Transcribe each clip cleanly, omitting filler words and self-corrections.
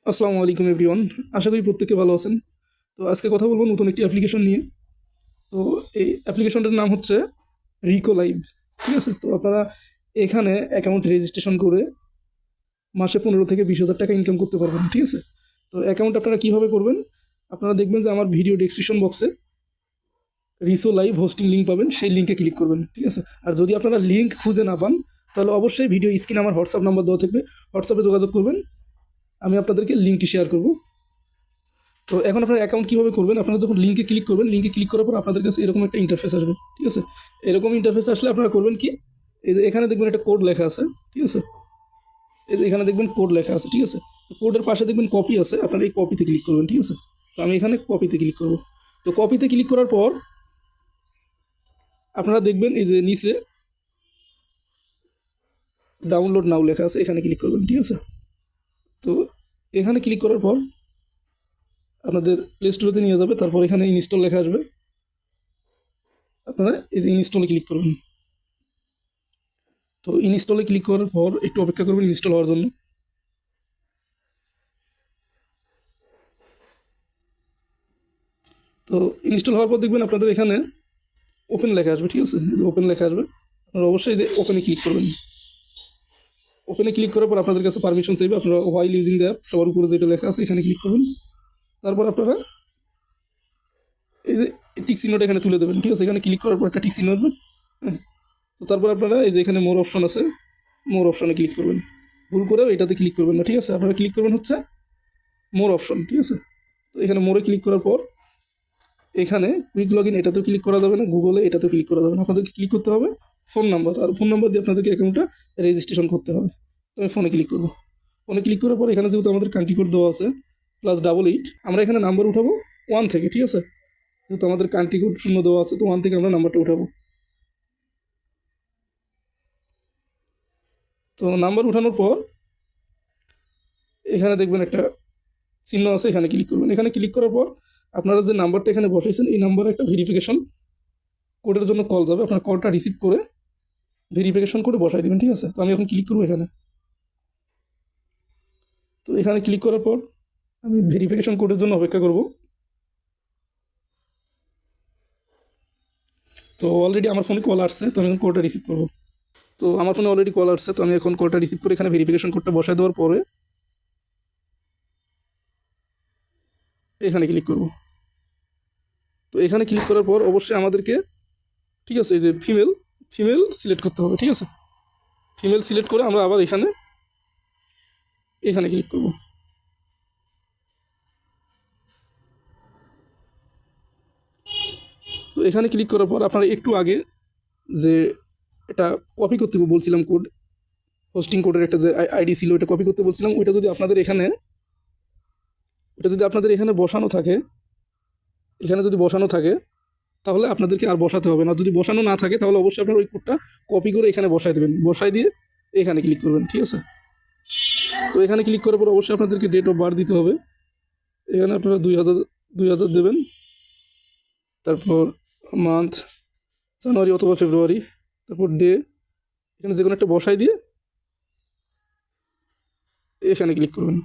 আসসালামু আলাইকুম এভরিওয়ান। আশা করি প্রত্যেকে ভালো আছেন। তো আজকে কথা বলবো নতুন একটি অ্যাপ্লিকেশন নিয়ে। তো এই অ্যাপ্লিকেশনটার নাম হচ্ছে রিকো লাইভ। ঠিক আছে? তো আপনারা এখানে অ্যাকাউন্ট রেজিস্ট্রেশন করে মাসে 15 থেকে 20 হাজার টাকা ইনকাম করতে পারবেন। ঠিক আছে? তো অ্যাকাউন্ট আপনারা কীভাবে করবেন? আপনারা দেখবেন যে আমার ভিডিও ডেসক্রিপশন বক্সে রিসো লাইভ হোস্টিং লিঙ্ক পাবেন, সেই লিঙ্কে ক্লিক করবেন। ঠিক আছে? আর যদি আপনারা লিঙ্ক খুঁজে না পান তাহলে অবশ্যই ভিডিও স্ক্রিনে আমার হোয়াটসঅ্যাপ নাম্বার দেওয়া থাকবে, হোয়াটসঅ্যাপে যোগাযোগ করবেন, আমি আপনাদেরকে লিঙ্কটি শেয়ার করব। তো এখন আপনার অ্যাকাউন্ট কীভাবে করবেন? আপনারা যখন লিঙ্কে ক্লিক করবেন, লিঙ্কে ক্লিক করার পর আপনাদের কাছে এরকম একটা ইন্টারফেস আসবে। ঠিক আছে? এরকম ইন্টারফেস আসলে আপনারা করবেন কি, এই যে এখানে দেখবেন একটা কোড লেখা আছে। ঠিক আছে? এই যে এখানে দেখবেন কোড লেখা আছে। ঠিক আছে? কোডের পাশে দেখবেন কপি আছে, আপনারা এই কপিতে ক্লিক করবেন। ঠিক আছে? তো আমি এখানে কপিতে ক্লিক করব। তো কপিতে ক্লিক করার পর আপনারা দেখবেন এই যে নিচে ডাউনলোড নাও লেখা আছে, এখানে ক্লিক করবেন। ঠিক আছে? তো এখানে ক্লিক করার পর আপনাদের প্লে স্টোরেতে নিয়ে যাবে, তারপর এখানে ইনস্টল লেখা আসবে, আপনারা এই যে ইনস্টলে ক্লিক করবেন। তো ইনস্টলে ক্লিক করার পর একটু অপেক্ষা করবেন ইনস্টল হওয়ার জন্য। তো ইনস্টল হওয়ার পর দেখবেন আপনাদের এখানে ওপেন লেখা আসবে। ঠিক আছে? যে ওপেন লেখা আসবে, আপনারা অবশ্যই যে ওপেনে ক্লিক করবেন। ওপেনে ক্লিক করার পর আপনাদের কাছে পারমিশন চাইবে, আপনারা হোয়াইল ইউজিং দ্য অ্যাপ সবার উপরে যেটা লেখা আছে এখানে ক্লিক করবেন। তারপর আপনারা এই যে টিক চিহ্নটা এখানে তুলে দেবেন। ঠিক আছে? এখানে ক্লিক করার পর একটা টিক চিহ্ন আসবে। হ্যাঁ, তো তারপর আপনারা এই যে এখানে মোর অপশন আছে, মোর অপশনে ক্লিক করবেন। ভুল করেও এটাতে ক্লিক করবেন না। ঠিক আছে? আপনারা ক্লিক করবেন হচ্ছে মোর অপশন। ঠিক আছে? তো এখানে মোরে ক্লিক করার পর এখানে কুইক লগ ইন এটাতেও ক্লিক করা যাবে না, গুগলে এটাতেও ক্লিক করা যাবে না, আপনাদেরকে ক্লিক করতে হবে ফোন নাম্বার, আর ফোন নাম্বার দিয়ে আপনাদেরকে অ্যাকাউন্টটা রেজিস্ট্রেশন করতে হবে। তো আমি ফোনে ক্লিক করবো। ফোনে ক্লিক করার পর এখানে যেহেতু আমাদের কান্ট্রি কোড দেওয়া আছে +88, আমরা এখানে নাম্বার উঠাবো 1 থেকে। ঠিক আছে? যেহেতু আমাদের কান্ট্রি কোড 0 দেওয়া আছে, তো 1 থেকে আমরা নাম্বারটা উঠাবো। তো নাম্বার উঠানোর পর এখানে দেখবেন একটা চিহ্ন আছে, এখানে ক্লিক করবেন। এখানে ক্লিক করার পর আপনারা যে নাম্বারটা এখানে বসাইছেন এই নাম্বারে একটা ভেরিফিকেশন কোডের জন্য কল যাবে, আপনার কলটা রিসিভ করে ভেরিফিকেশন করে বসাই দেবেন। ঠিক আছে? তো আমি এখন ক্লিক করবো এখানে। তো এখানে ক্লিক করার পর আমি ভেরিফিকেশন কোডের জন্য অপেক্ষা করব। তো অলরেডি আমার ফোনে কল আসছে, তো আমি এখন কলটা রিসিভ করব। তো আমার ফোনে অলরেডি কল আসছে, তো আমি এখন কলটা রিসিভ করে এখানে ভেরিফিকেশন কোডটা বসাই দেওয়ার পরে এখানে ক্লিক করব। তো এখানে ক্লিক করার পর অবশ্যই আমাদেরকে, ঠিক আছে, এই যে ফিমেল ফিমেল সিলেক্ট করতে হবে। ঠিক আছে? ফিমেল সিলেক্ট করে আমরা আবার এখানে এখানে ক্লিক করব। তো এখানে ক্লিক করার পর আপনারা একটু আগে যে এটা কপি করতে বলছিলাম কোড, হোস্টিং কোডের একটা যে আইডি ছিল, ওটা কপি করতে বলছিলাম, ওটা যদি আপনাদের এখানে বসানো থাকে, এখানে যদি বসানো থাকে তাহলে আপনাদেরকে আর বসাতে হবে না। যদি বসানো না থাকে তাহলে অবশ্যই আপনার ওই কোডটা কপি করে এখানে বসাই দেবেন, বসাই দিয়ে এখানে ক্লিক করবেন। ঠিক আছে? তো এখানে ক্লিক করার পর অবশ্যই আপনাদেরকে ডেট অফ বার্থ দিতে হবে। এখানে আপনারা 2000 দেবেন, তারপর মান্থ জানুয়ারি অথবা ফেব্রুয়ারি, তারপর ডে এখানে যে কোনো একটা বসাই দিয়ে এখানে ক্লিক করবেন।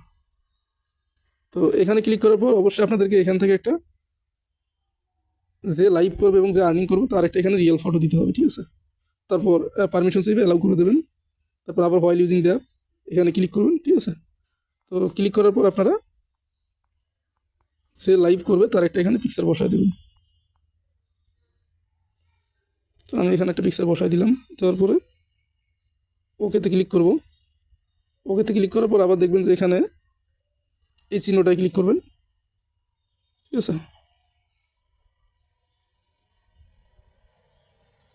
তো এখানে ক্লিক করার পর অবশ্যই আপনাদেরকে এখান থেকে একটা যে লাইভ করবে এবং যে আর্নিং করবে তার একটা এখানে রিয়েল ফটো দিতে হবে। ঠিক আছে? তারপর পারমিশন চাইবে, অ্যালাউ করে দেবেন। তারপর আবার হোয়াইল ইউজিং দ্য অ্যাপ এখানে ক্লিক করবেন। ঠিক আছে? তো ক্লিক করার পর আপনারা যে লাইভ করবে তার একটা এখানে পিকচার বসায় দেবেন। তো আমি এখানে একটা পিকচার বসাই দিলাম। দেওয়ার পরে ওকেতে ক্লিক করব। ওকেতে ক্লিক করার পর আবার দেখবেন যে এখানে এই চিহ্নটায় ক্লিক করবেন। ঠিক আছে?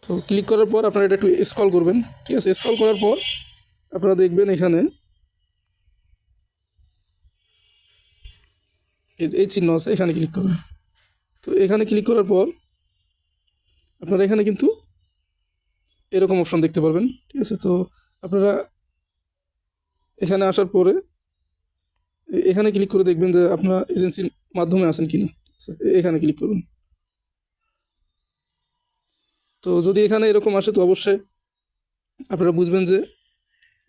তো ক্লিক করার পর আপনারা এটা একটু স্ক্রল করবেন। ঠিক আছে? স্ক্রল করার পর আপনারা দেখবেন এখানে এই চিহ্ন আছে, এখানে ক্লিক করবেন। তো এখানে ক্লিক করার পর আপনারা এখানে কিন্তু এরকম অপশন দেখতে পারবেন। ঠিক আছে? তো আপনারা এখানে আসার পরে এখানে ক্লিক করে দেখবেন যে আপনারা এজেন্সির মাধ্যমে আছেন কিনা। এখানে ক্লিক করুন। তো যদি এখানে এরকম আসে তো অবশ্যই আপনারা বুঝবেন যে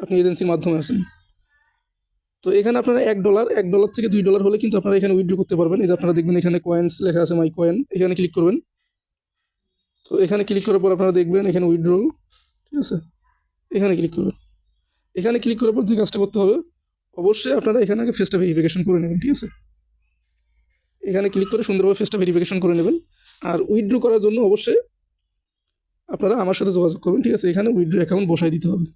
আপনি এজেন্সির মাধ্যমে আছেন। তো এখানে আপনারা $1 থেকে $2 হলে কিন্তু আপনারা এখানে উইথড্র করতে পারবেন। এই যে আপনারা দেখবেন এখানে কয়েন্স লেখা আছে, মাই কয়েন, এখানে ক্লিক করবেন। তো এখানে ক্লিক করার পর আপনারা দেখবেন এখানে উইথড্রল, ঠিক আছে, এখানে ক্লিক করবেন। এখানে ক্লিক করার পর যে কাজটা করতে হবে, অবশ্যই আপনারা এখানে আগে ফেসটা ভেরিফিকেশন করে নেবেন, ঠিক আছে। এখানে ক্লিক করে সুন্দরভাবে ফেসটা ভেরিফিকেশন করে নেবেন। আর উইথড্র করার জন্য অবশ্যই আপনারা আমার সাথে যোগাযোগ করবেন, ঠিক আছে। এখানে উইথড্র অ্যাকাউন্ট বসাই দিতে হবে।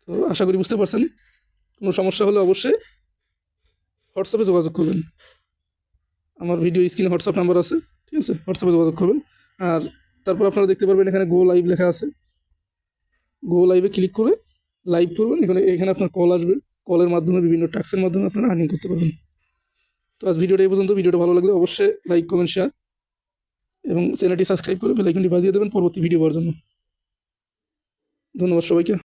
তো আশা করি বুঝতে পারছেন। কোনো সমস্যা হলে অবশ্যই হোয়াটসঅ্যাপে যোগাযোগ করবেন। আমার ভিডিও স্ক্রিনে হোয়াটসঅ্যাপ নাম্বার আছে, ঠিক আছে, হোয়াটসঅ্যাপে যোগাযোগ করবেন। আর তারপর আপনারা দেখতে পারবেন এখানে গো লাইভ লেখা আছে, গো লাইভে ক্লিক করে লাইভ করবেন। এখানে আপনার কল আসবে, কলের মাধ্যমে বিভিন্ন টাস্কের মাধ্যমে আপনারা আর্নিং করতে পারবেন। তো আজ ভিডিওটা এই পর্যন্ত। ভিডিওটা ভালো লাগলে অবশ্যই লাইক, কমেন্ট, শেয়ার এবং চ্যানেলটি সাবস্ক্রাইব করে বেল আইকনটি বাজিয়ে দেবেন পরবর্তী ভিডিও পাওয়ার জন্য। ধন্যবাদ সবাইকে।